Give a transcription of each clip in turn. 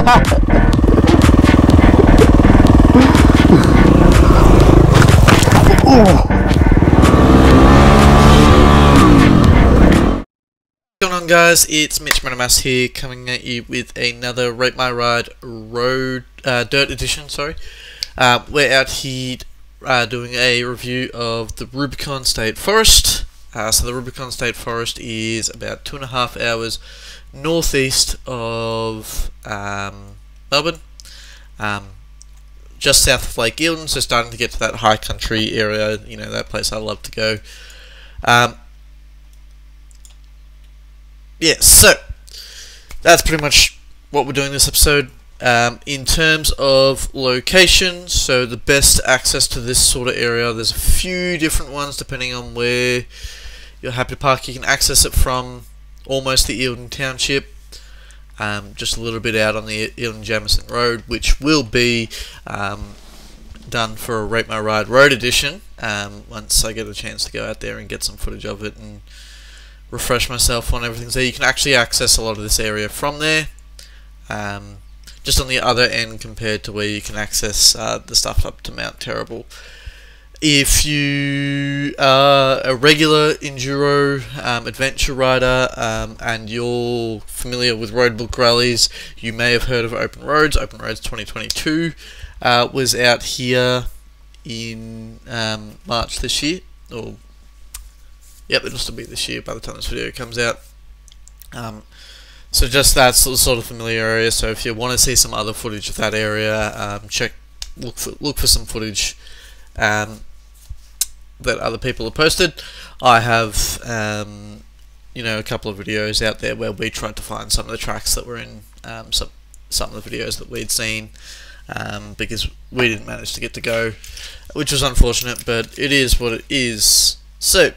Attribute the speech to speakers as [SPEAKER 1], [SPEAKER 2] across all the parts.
[SPEAKER 1] What's going on, guys? It's MitchMotoMaths here, coming at you with another Rate My Ride Road Dirt Edition. Sorry, we're out here doing a review of the Rubicon State Forest. So the Rubicon State Forest is about 2.5 hours northeast of Melbourne, just south of Lake Eildon, so starting to get to that high country area, you know, that place I love to go. Yeah, so that's pretty much what we're doing this episode. In terms of location, so the best access to this sort of area, there's a few different ones depending on where you're happy to park. You can access it from almost the Eildon Township, just a little bit out on the Eildon-Jamison Road, which will be done for a Rate My Ride Road Edition once I get a chance to go out there and get some footage of it and refresh myself on everything. So you can actually access a lot of this area from there, just on the other end compared to where you can access the stuff up to Mount Terrible. If you are a regular enduro adventure rider and you're familiar with roadbook rallies, you may have heard of Open Roads. Open Roads 2022 was out here in March this year, or yep, it'll still be this year by the time this video comes out. So just that sort of familiar area. So if you want to see some other footage of that area, look for some footage that other people have posted. I have you know, a couple of videos out there where we tried to find some of the tracks that were in some of the videos that we'd seen, because we didn't manage to get to go, which was unfortunate, but it is what it is. So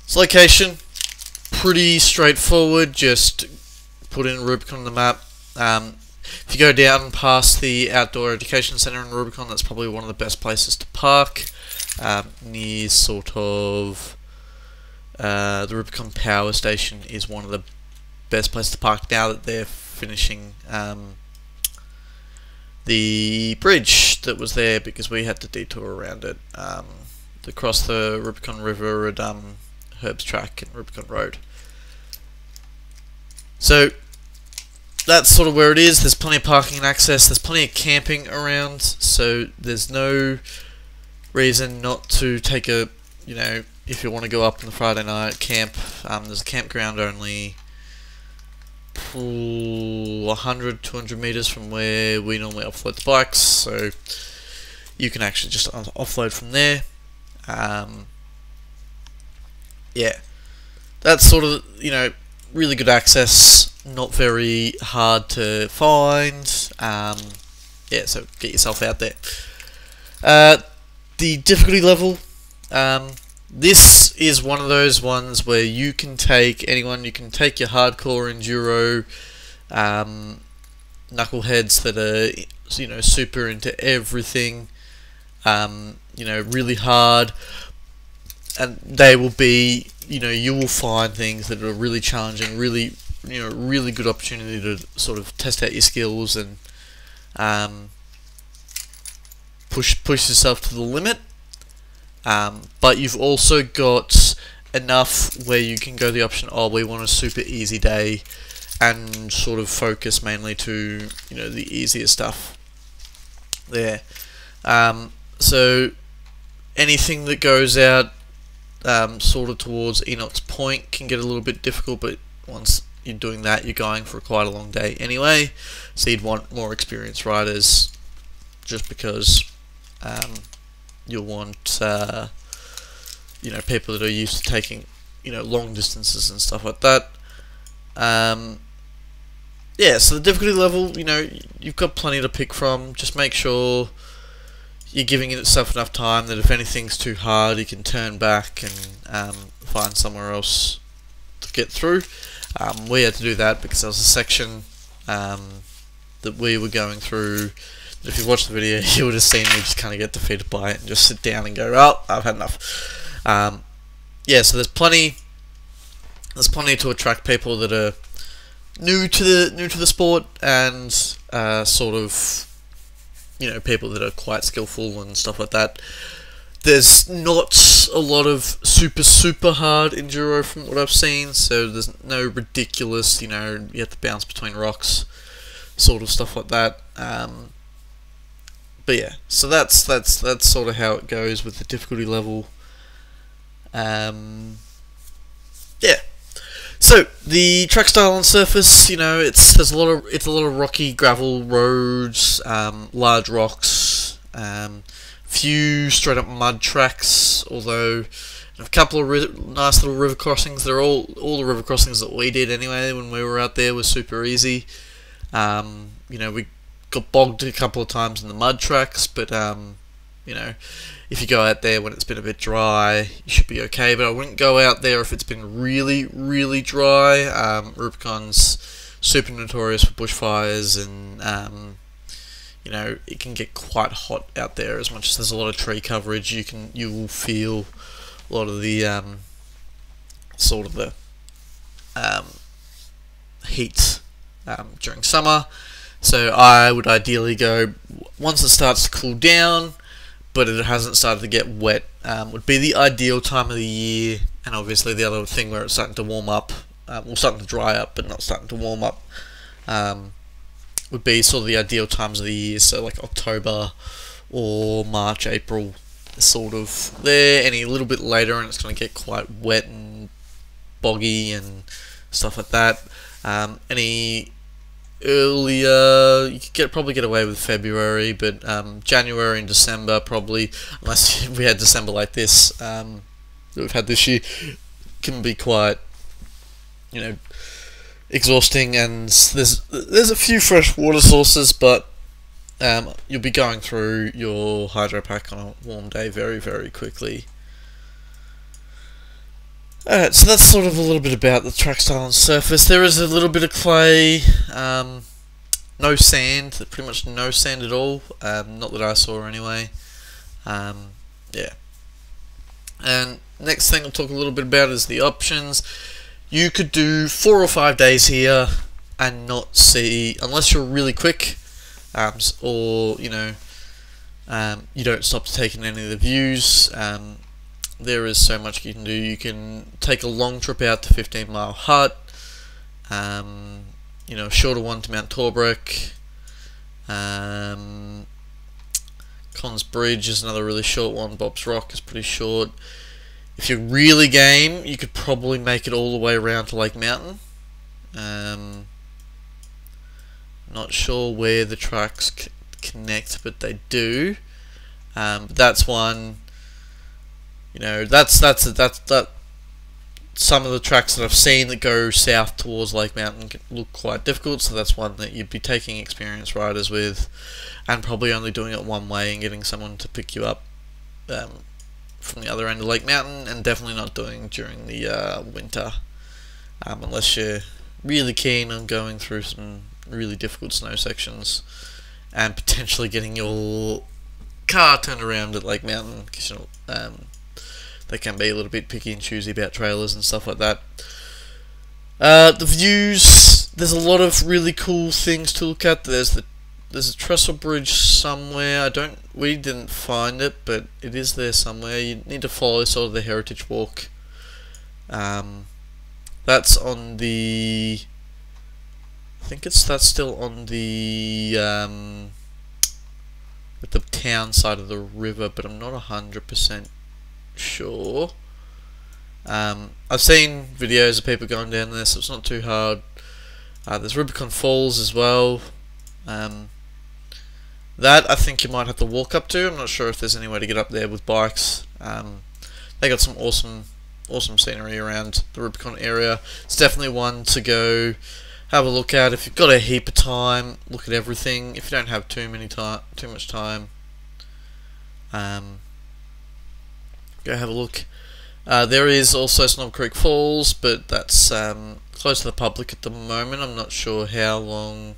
[SPEAKER 1] its location, pretty straightforward. Just put in Rubicon on the map. If you go down past the Outdoor Education Centre in Rubicon, that's probably one of the best places to park, near sort of the Rubicon Power Station is one of the best places to park now that they're finishing the bridge that was there, because we had to detour around it to cross the Rubicon River at Herb's Track and Rubicon Road. So that's sort of where it is. There's plenty of parking and access. There's plenty of camping around, so there's no reason not to take a, you know, if you want to go up on the Friday night camp. There's a campground only 100-200 meters from where we normally offload the bikes, so you can actually just offload from there. Yeah, that's sort of, you know, really good access, not very hard to find. Yeah, so get yourself out there. The difficulty level, this is one of those ones where you can take anyone. You can take your hardcore enduro knuckleheads that are, you know, super into everything, you know, really hard, and they will be, you know, you will find things that are really challenging, really, you know, really good opportunity to sort of test out your skills and push yourself to the limit. But you've also got enough where you can go the option, oh, we want a super easy day, and sort of focus mainly to, you know, the easier stuff there. So anything that goes out sort of towards Enoch's Point can get a little bit difficult, but once you're doing that, you're going for quite a long day anyway, so you'd want more experienced riders, just because you'll want you know, people that are used to taking, you know, long distances and stuff like that. Yeah, so the difficulty level, you know, you've got plenty to pick from. Just make sure you're giving yourself enough time that if anything's too hard, you can turn back and find somewhere else to get through. We had to do that because there was a section that we were going through. If you watched the video, you would have seen me just kind of get defeated by it and just sit down and go, oh, I've had enough. Yeah, so there's plenty to attract people that are new to the sport, and sort of, you know, people that are quite skillful and stuff like that. There's not a lot of super hard enduro from what I've seen, so there's no ridiculous, you know, you have to bounce between rocks, sort of stuff like that. But yeah, so that's sort of how it goes with the difficulty level. Yeah. So the track style on surface, you know, it's a lot of rocky gravel roads, large rocks, few straight up mud tracks. Although a couple of nice little river crossings. They're all the river crossings that we did anyway when we were out there were super easy. You know, we got bogged a couple of times in the mud tracks, but you know, if you go out there when it's been a bit dry, you should be okay. But I wouldn't go out there if it's been really dry. Rubicon's super notorious for bushfires, and you know, it can get quite hot out there. As much as there's a lot of tree coverage, you will feel a lot of the sort of the heat during summer. So I would ideally go once it starts to cool down, but it hasn't started to get wet, would be the ideal time of the year. And obviously the other thing where it's starting to warm up, well, starting to dry up but not starting to warm up, would be sort of the ideal times of the year. So like October or March, April, sort of there. Any little bit later and it's going to get quite wet and boggy and stuff like that. Any earlier, you could probably get away with February, but January and December probably, unless we had December like this that we've had this year, can be quite, you know, exhausting. And there's a few fresh water sources, but you'll be going through your hydro pack on a warm day very quickly. Alright, so that's sort of a little bit about the track style and surface. There is a little bit of clay, no sand, pretty much no sand at all, not that I saw anyway. Yeah. And next thing I'll talk a little bit about is the options. You could do 4 or 5 days here and not see, unless you're really quick, or, you know, you don't stop to take in any of the views. There is so much you can do. You can take a long trip out to 15 Mile Hut, you know, a shorter one to Mount Torbreck. Cons Bridge is another really short one. Bob's Rock is pretty short. If you're really game, you could probably make it all the way around to Lake Mountain. Not sure where the tracks connect, but they do. That's one. You know, that's some of the tracks that I've seen that go south towards Lake Mountain can look quite difficult, so that's one that you'd be taking experienced riders with, and probably only doing it one way and getting someone to pick you up from the other end of Lake Mountain, and definitely not doing during the winter, unless you're really keen on going through some really difficult snow sections and potentially getting your car turned around at Lake Mountain, because, you know, they can be a little bit picky and choosy about trailers and stuff like that. The views, there's a lot of really cool things to look at. There's a trestle bridge somewhere. We didn't find it, but it is there somewhere. You need to follow sort of the Heritage Walk. That's on the, I think that's still on the at the town side of the river, but I'm not 100% sure. I've seen videos of people going down there, so it's not too hard. There's Rubicon Falls as well. That I think you might have to walk up to. I'm not sure if there's any way to get up there with bikes. They got some awesome scenery around the Rubicon area. It's definitely one to go have a look at if you've got a heap of time. Look at everything. If you don't have too much time, go have a look. There is also Snob Creek Falls, but that's closed to the public at the moment. I'm not sure how long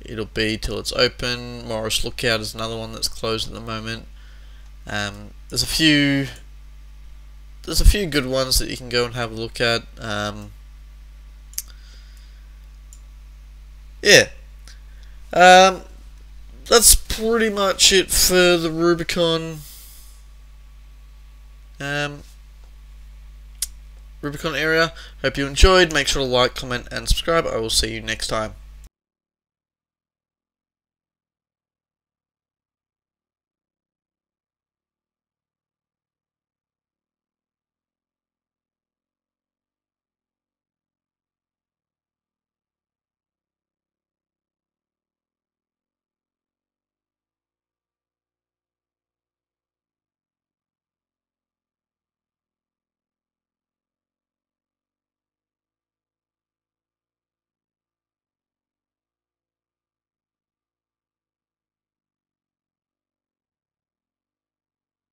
[SPEAKER 1] it'll be till it's open. Morris Lookout is another one that's closed at the moment. There's a few good ones that you can go and have a look at. yeah, that's pretty much it for the Rubicon Rubicon area. Hope you enjoyed. Make sure to like, comment, and subscribe. I will see you next time.